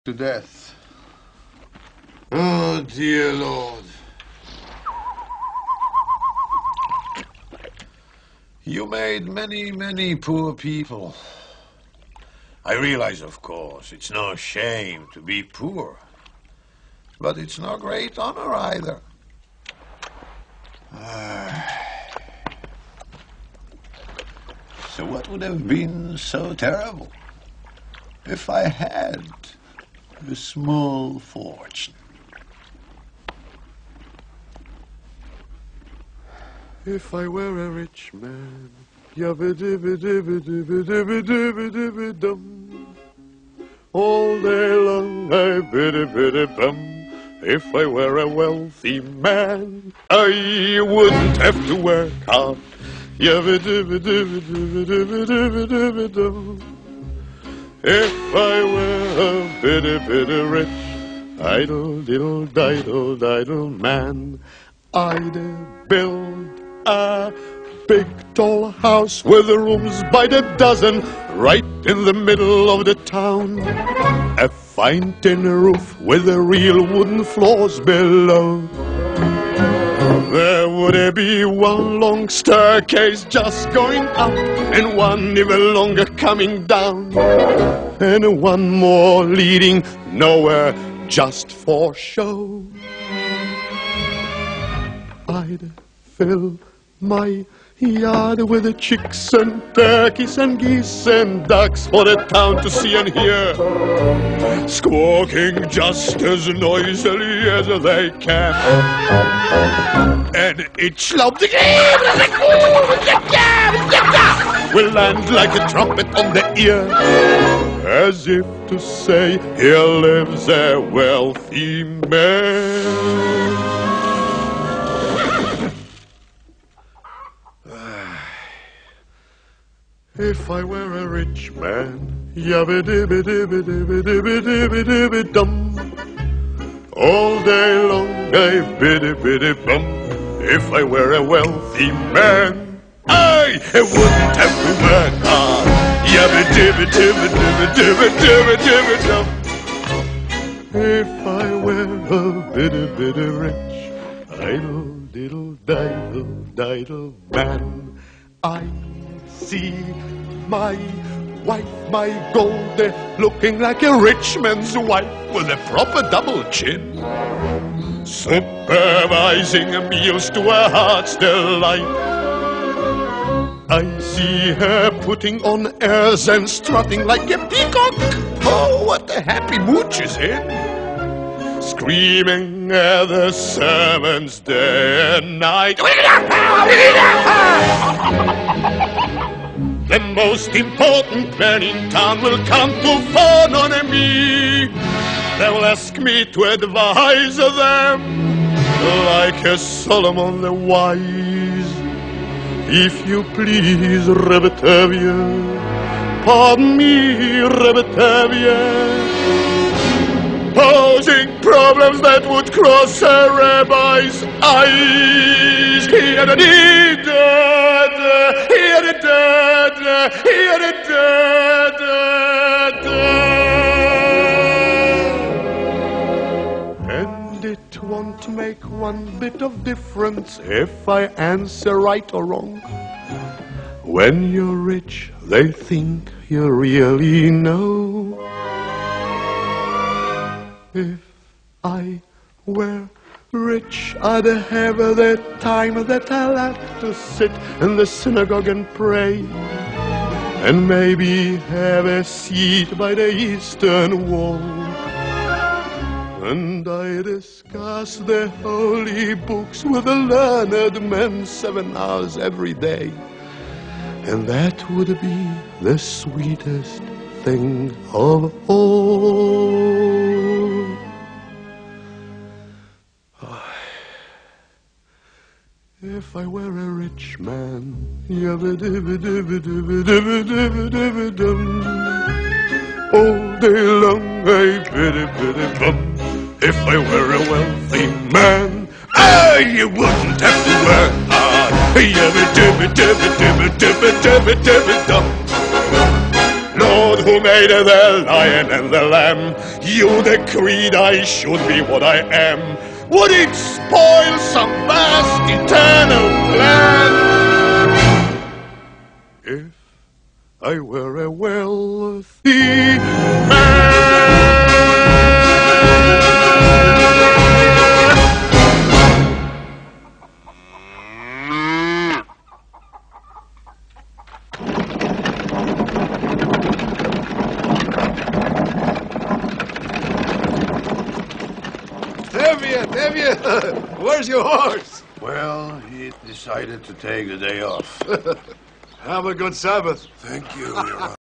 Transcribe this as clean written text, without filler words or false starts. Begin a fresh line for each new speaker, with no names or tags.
to death.
Oh, dear Lord. You made many, many poor people. I realize, of course, it's no shame to be poor. But it's no great honor either. So what would have been so terrible if I had a small fortune?
If I were a rich man, yabba-dibba-dibba-dibba-dibba-dibba-dibba-dum. All day long I biddy-biddy-bum. If I were a wealthy man, I wouldn't have to work hard. Yabba-dibba-dibba-dibba-dibba-dibba-dibba-dum. If I were a biddy-biddy rich, idle-diddle-diddle-diddle man, I'd build a big tall house with rooms by the dozen right in the middle of the town. A fine tin roof with the real wooden floors below. There would be one long staircase just going up and one even longer coming down, and one more leading nowhere just for show. I'd fill my yard with the chicks and turkeys and geese and ducks for the town to see and hear, squawking just as noisily as they can. And each lump will land like a trumpet on the ear, as if to say, here lives a wealthy man. If I were a rich man, yabba-dibba-dibba-dibba-dibba-dibba-dibba-dum. All day long I biddy-biddy-bum. If I were a wealthy man, I wouldn't have to work hard. Yabba-dibba-dibba-dibba-dibba-dibba-dibba-dum. If I were a biddy-biddy rich, idle-diddle-diddle-diddle man, I see my wife, my gold, looking like a rich man's wife with a proper double chin, supervising meals to her heart's delight. I see her putting on airs and strutting like a peacock. Oh, what a happy mood she's in, screaming at the servants day and night. The most important man in town will come to fawn on me. They will ask me to advise them, like a Solomon the wise. If you please, Rebetavia, pardon me, Rebetavia, posing problems that would cross a rabbi's eyes. And it won't make one bit of difference if I answer right or wrong. When you're rich, they think you really know. If I were rich, I'd have the time that I like to sit in the synagogue and pray, and maybe have a seat by the eastern wall. And I discuss the holy books with the learned men 7 hours every day. And that would be the sweetest thing of all. If I were a rich man, yabba-dibba-dibba-dibba-dibba-dibba-dibba-dum. All day long I biddy-biddy-bum. If I were a wealthy man, I wouldn't have to work hard. Yabba-dibba-dibba-dibba-dibba-dibba-dibba-dum. Lord, who made the lion and the lamb, you decreed I should be what I am. Would it spoil some vast eternal plan if I were a wealthy man?
Tevye, where's your horse?
Well, he decided to take the day off.
Have a good Sabbath.
Thank you, Your Honor.